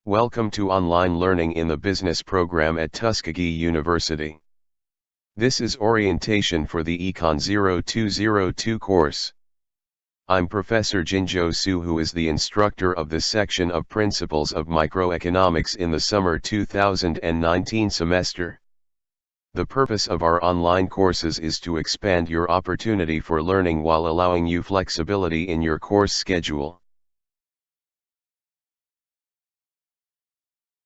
Welcome to online learning in the business program at Tuskegee University. This is orientation for the ECON 0202 course. I'm Professor Jinjo Su, who is the instructor of this section of Principles of Microeconomics in the summer 2019 semester. The purpose of our online courses is to expand your opportunity for learning while allowing you flexibility in your course schedule.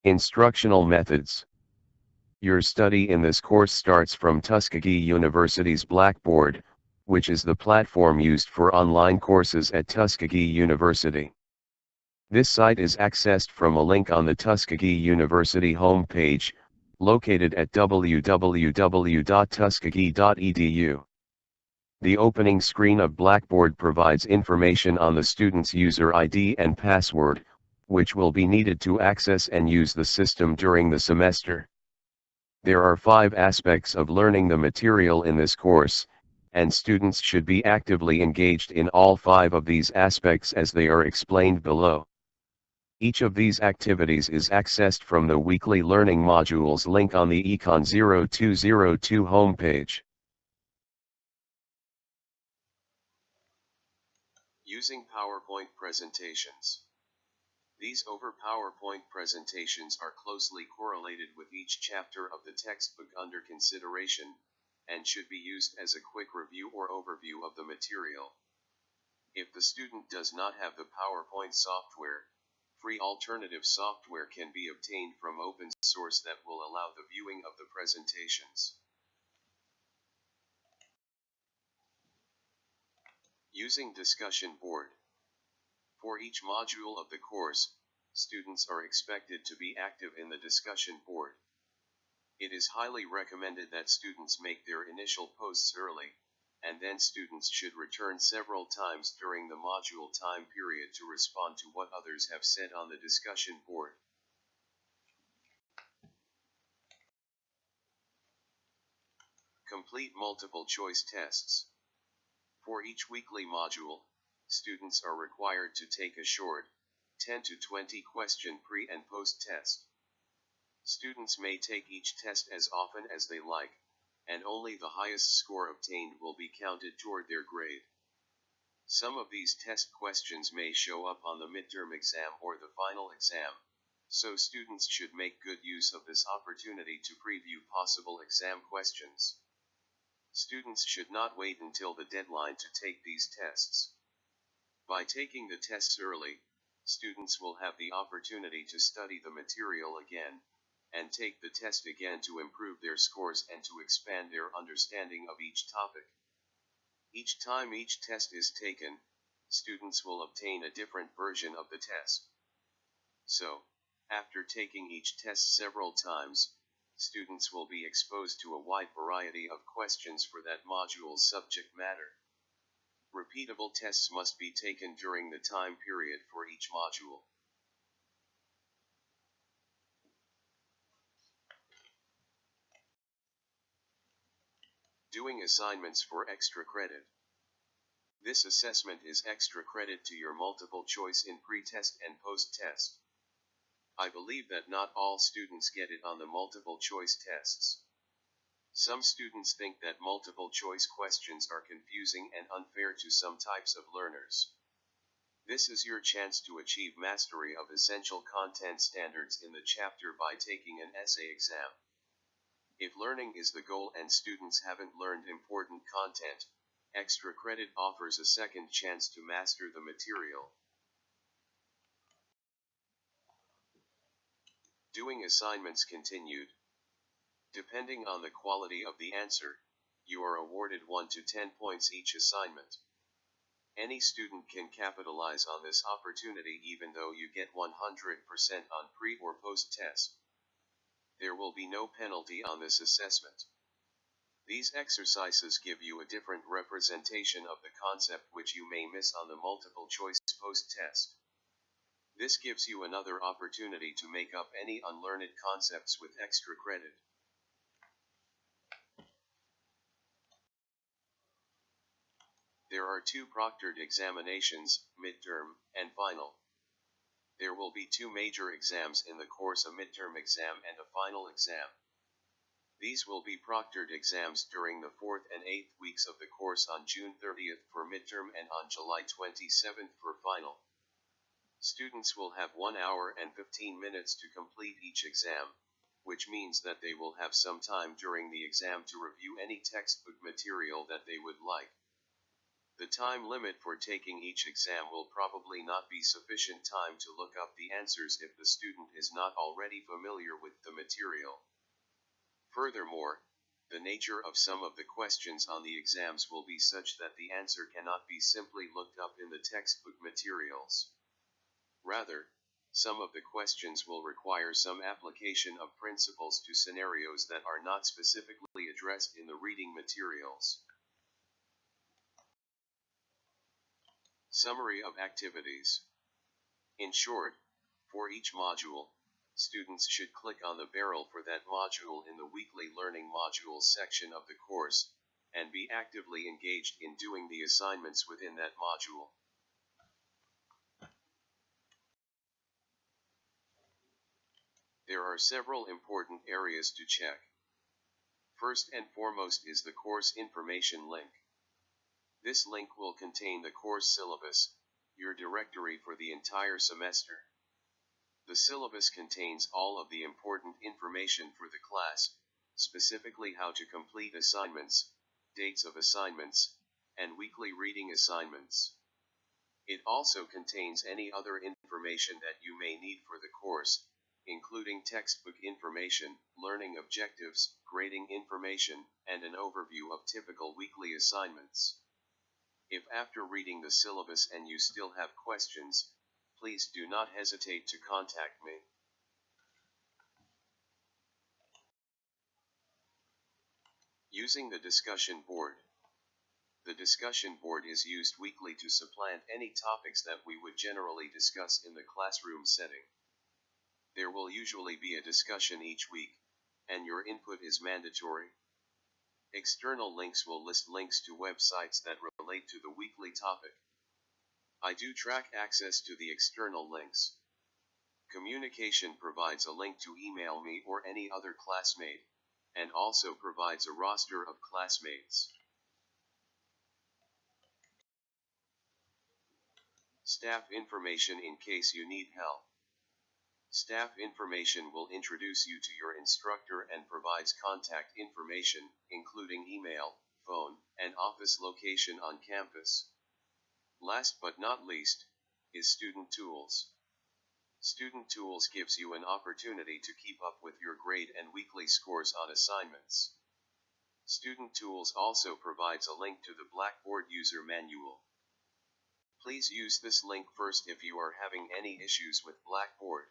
Instructional methods. Your study in this course starts from Tuskegee University's Blackboard, which is the platform used for online courses at Tuskegee University. This site is accessed from a link on the Tuskegee University homepage, located at www.tuskegee.edu. The opening screen of Blackboard provides information on the student's user ID and password, which will be needed to access and use the system during the semester. There are 5 aspects of learning the material in this course, and students should be actively engaged in all 5 of these aspects as they are explained below. Each of these activities is accessed from the weekly learning modules link on the ECON 0202 homepage. Using PowerPoint presentations. These PowerPoint presentations are closely correlated with each chapter of the textbook under consideration, and should be used as a quick review or overview of the material. If the student does not have the PowerPoint software, free alternative software can be obtained from open source that will allow the viewing of the presentations. Using discussion board. For each module of the course, students are expected to be active in the discussion board. It is highly recommended that students make their initial posts early, and then students should return several times during the module time period to respond to what others have said on the discussion board. Complete multiple choice tests. For each weekly module, students are required to take a short, 10 to 20 question pre- and post-test. Students may take each test as often as they like, and only the highest score obtained will be counted toward their grade. Some of these test questions may show up on the midterm exam or the final exam, so students should make good use of this opportunity to preview possible exam questions. Students should not wait until the deadline to take these tests. By taking the tests early, students will have the opportunity to study the material again, and take the test again to improve their scores and to expand their understanding of each topic. Each time each test is taken, students will obtain a different version of the test. So, after taking each test several times, students will be exposed to a wide variety of questions for that module's subject matter. Repeatable tests must be taken during the time period for each module. Doing assignments for extra credit. This assessment is extra credit to your multiple choice in pre-test and post-test. I believe that not all students get it on the multiple choice tests. Some students think that multiple choice questions are confusing and unfair to some types of learners. This is your chance to achieve mastery of essential content standards in the chapter by taking an essay exam. If learning is the goal and students haven't learned important content, extra credit offers a second chance to master the material. Doing assignments continued. Depending on the quality of the answer, you are awarded 1 to 10 points each assignment. Any student can capitalize on this opportunity even though you get 100% on pre- or post-test. There will be no penalty on this assessment. These exercises give you a different representation of the concept which you may miss on the multiple choice post-test. This gives you another opportunity to make up any unlearned concepts with extra credit. There are 2 proctored examinations, midterm and final. There will be two major exams in the course, a midterm exam and a final exam. These will be proctored exams during the 4th and 8th weeks of the course on June 30th for midterm and on July 27th for final. Students will have 1 hour and 15 minutes to complete each exam, which means that they will have some time during the exam to review any textbook material that they would like. The time limit for taking each exam will probably not be sufficient time to look up the answers if the student is not already familiar with the material. Furthermore, the nature of some of the questions on the exams will be such that the answer cannot be simply looked up in the textbook materials. Rather, some of the questions will require some application of principles to scenarios that are not specifically addressed in the reading materials. Summary of activities. In short, for each module, students should click on the barrel for that module in the weekly learning modules section of the course, and be actively engaged in doing the assignments within that module. There are several important areas to check. First and foremost is the course information link. This link will contain the course syllabus, your directory for the entire semester. The syllabus contains all of the important information for the class, specifically how to complete assignments, dates of assignments, and weekly reading assignments. It also contains any other information that you may need for the course, including textbook information, learning objectives, grading information, and an overview of typical weekly assignments. If after reading the syllabus and you still have questions, please do not hesitate to contact me. Using the discussion board. The discussion board is used weekly to supplant any topics that we would generally discuss in the classroom setting. There will usually be a discussion each week, and your input is mandatory. External links will list links to websites that relate to the weekly topic. I do track access to the external links. Communication provides a link to email me or any other classmate, and also provides a roster of classmates. Staff information in case you need help. Staff information will introduce you to your instructor and provides contact information, including email, phone, and office location on campus. Last but not least, is Student Tools. Student Tools gives you an opportunity to keep up with your grade and weekly scores on assignments. Student Tools also provides a link to the Blackboard user manual. Please use this link first if you are having any issues with Blackboard.